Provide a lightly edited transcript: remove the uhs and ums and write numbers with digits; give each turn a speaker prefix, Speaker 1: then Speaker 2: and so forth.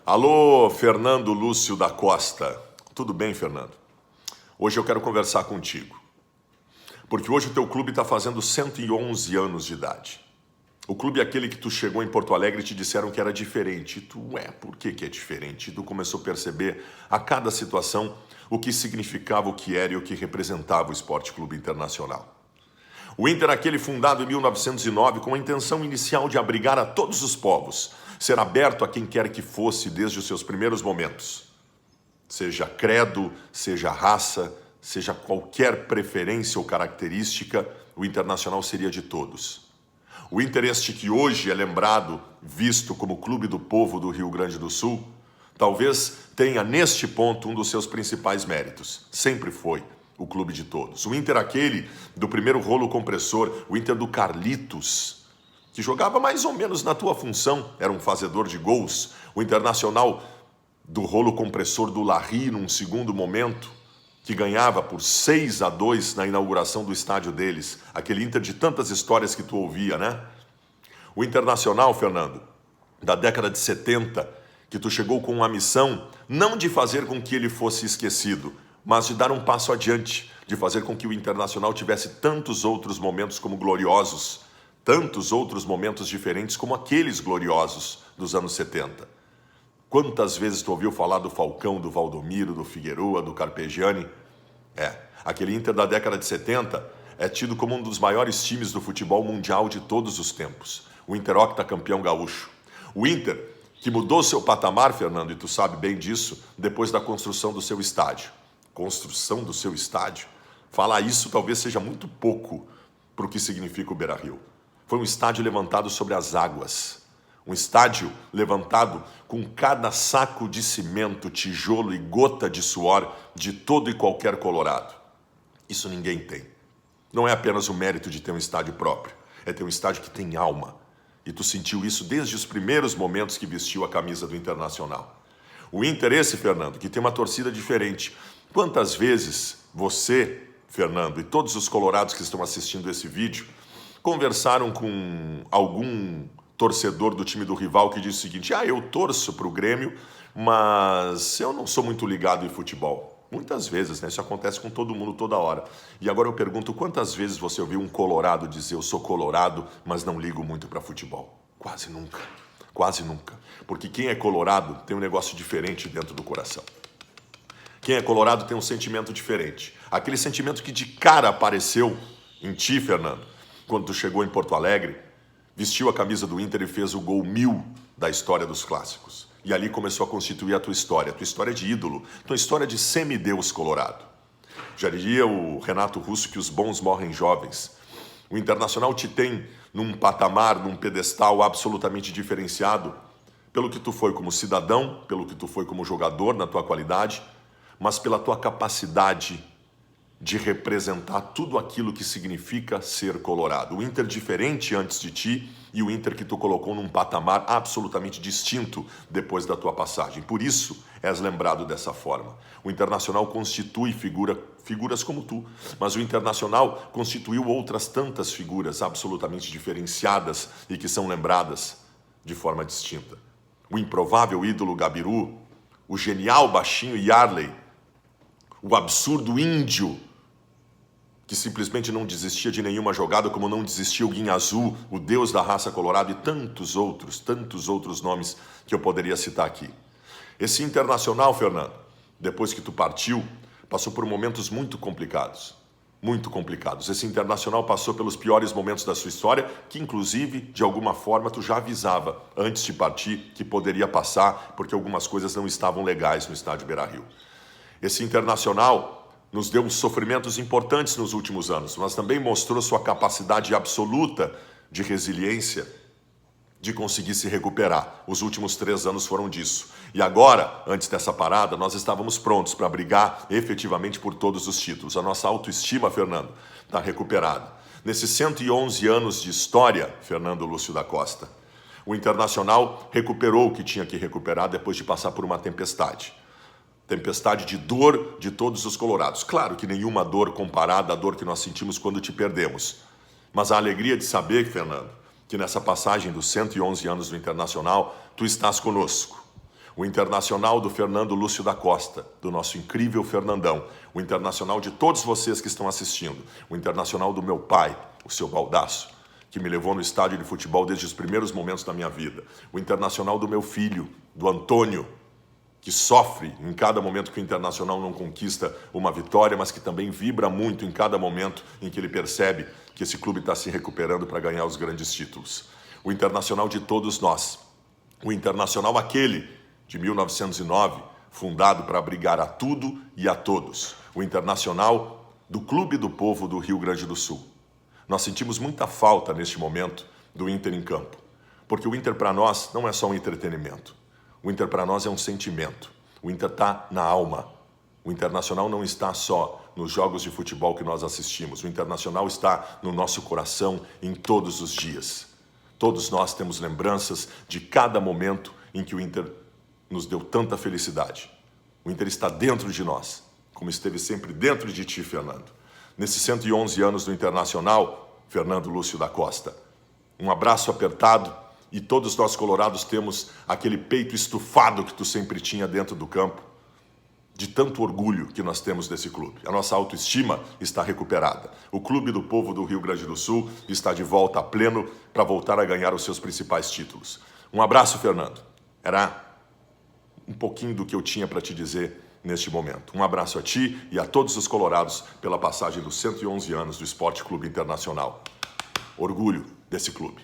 Speaker 1: Alô, Fernando Lúcio da Costa. Tudo bem, Fernando? Hoje eu quero conversar contigo. Porque hoje o teu clube está fazendo 111 anos de idade. O clube é aquele que tu chegou em Porto Alegre e te disseram que era diferente. E tu, por que é diferente? E tu começou a perceber a cada situação o que significava, o que era e o que representava o Esporte Clube Internacional. O Inter, aquele fundado em 1909 com a intenção inicial de abrigar a todos os povos, ser aberto a quem quer que fosse desde os seus primeiros momentos. Seja credo, seja raça, seja qualquer preferência ou característica, o Internacional seria de todos. O Inter este que hoje é lembrado, visto como clube do povo do Rio Grande do Sul, talvez tenha neste ponto um dos seus principais méritos. Sempre foi o clube de todos. O Inter aquele do primeiro rolo compressor, o Inter do Carlitos, que jogava mais ou menos na tua função, era um fazedor de gols. O Internacional do rolo compressor do Larry num segundo momento, que ganhava por 6-2 na inauguração do estádio deles. Aquele Inter de tantas histórias que tu ouvia, né? O Internacional, Fernando, da década de 70, que tu chegou com uma missão não de fazer com que ele fosse esquecido, mas de dar um passo adiante, de fazer com que o Internacional tivesse tantos outros momentos como gloriosos, tantos outros momentos diferentes como aqueles gloriosos dos anos 70. Quantas vezes tu ouviu falar do Falcão, do Valdomiro, do Figueroa, do Carpegiani? Aquele Inter da década de 70 é tido como um dos maiores times do futebol mundial de todos os tempos. O Inter octacampeão gaúcho. O Inter que mudou seu patamar, Fernando, e tu sabe bem disso, depois da construção do seu estádio. Construção do seu estádio? Falar isso talvez seja muito pouco para o que significa o Beira-Rio. Foi um estádio levantado sobre as águas. Um estádio levantado com cada saco de cimento, tijolo e gota de suor de todo e qualquer colorado. Isso ninguém tem. Não é apenas o mérito de ter um estádio próprio, é ter um estádio que tem alma. E tu sentiu isso desde os primeiros momentos que vestiu a camisa do Internacional. O Inter esse, Fernando, que tem uma torcida diferente. Quantas vezes você, Fernando, e todos os colorados que estão assistindo esse vídeo, conversaram com algum torcedor do time do rival que disse o seguinte: eu torço para o Grêmio, mas eu não sou muito ligado em futebol. Muitas vezes, né? Isso acontece com todo mundo toda hora. E agora eu pergunto, quantas vezes você ouviu um colorado dizer: eu sou colorado, mas não ligo muito para futebol? Quase nunca. Quase nunca. Porque quem é colorado tem um negócio diferente dentro do coração. Quem é colorado tem um sentimento diferente. Aquele sentimento que de cara apareceu em ti, Fernando, quando tu chegou em Porto Alegre, vestiu a camisa do Inter e fez o gol 1000 da história dos clássicos. E ali começou a constituir a tua história de ídolo, tua história de semideus colorado. Já diria o Renato Russo que os bons morrem jovens. O Internacional te tem num patamar, num pedestal absolutamente diferenciado pelo que tu foi como cidadão, pelo que tu foi como jogador na tua qualidade, mas pela tua capacidade de representar tudo aquilo que significa ser colorado. O Inter diferente antes de ti e o Inter que tu colocou num patamar absolutamente distinto depois da tua passagem. Por isso és lembrado dessa forma. O Internacional constitui figuras como tu, mas o Internacional constituiu outras tantas figuras absolutamente diferenciadas e que são lembradas de forma distinta. O improvável ídolo Gabiru, o genial baixinho Yarley, o absurdo índio, que simplesmente não desistia de nenhuma jogada, como não desistia o Guinha Azul, o deus da raça colorada e tantos outros nomes que eu poderia citar aqui. Esse Internacional, Fernando, depois que tu partiu, passou por momentos muito complicados. Muito complicados. Esse Internacional passou pelos piores momentos da sua história, que inclusive, de alguma forma, tu já avisava, antes de partir, que poderia passar, porque algumas coisas não estavam legais no estádio Beira-Rio. Esse Internacional nos deu sofrimentos importantes nos últimos anos, mas também mostrou sua capacidade absoluta de resiliência, de conseguir se recuperar. Os últimos 3 anos foram disso. E agora, antes dessa parada, nós estávamos prontos para brigar efetivamente por todos os títulos. A nossa autoestima, Fernando, está recuperada. Nesses 111 anos de história, Fernando Lúcio da Costa, o Internacional recuperou o que tinha que recuperar depois de passar por uma tempestade. Tempestade de dor de todos os colorados. Claro que nenhuma dor comparada à dor que nós sentimos quando te perdemos. Mas a alegria de saber, Fernando, que nessa passagem dos 111 anos do Internacional, tu estás conosco. O Internacional do Fernando Lúcio da Costa, do nosso incrível Fernandão. O Internacional de todos vocês que estão assistindo. O Internacional do meu pai, o seu Baldasso, que me levou no estádio de futebol desde os primeiros momentos da minha vida. O Internacional do meu filho, do Antônio, que sofre em cada momento que o Internacional não conquista uma vitória, mas que também vibra muito em cada momento em que ele percebe que esse clube está se recuperando para ganhar os grandes títulos. O Internacional de todos nós. O Internacional aquele de 1909, fundado para abrigar a tudo e a todos. O Internacional do Clube do Povo do Rio Grande do Sul. Nós sentimos muita falta neste momento do Inter em campo, porque o Inter para nós não é só um entretenimento. O Inter para nós é um sentimento. O Inter está na alma. O Internacional não está só nos jogos de futebol que nós assistimos. O Internacional está no nosso coração em todos os dias. Todos nós temos lembranças de cada momento em que o Inter nos deu tanta felicidade. O Inter está dentro de nós, como esteve sempre dentro de ti, Fernando. Nesses 111 anos do Internacional, Fernando Lúcio da Costa. Um abraço apertado. E todos nós colorados temos aquele peito estufado que tu sempre tinha dentro do campo, de tanto orgulho que nós temos desse clube. A nossa autoestima está recuperada. O Clube do Povo do Rio Grande do Sul está de volta a pleno para voltar a ganhar os seus principais títulos. Um abraço, Fernando. Era um pouquinho do que eu tinha para te dizer neste momento. Um abraço a ti e a todos os colorados pela passagem dos 111 anos do Esporte Clube Internacional. Orgulho desse clube.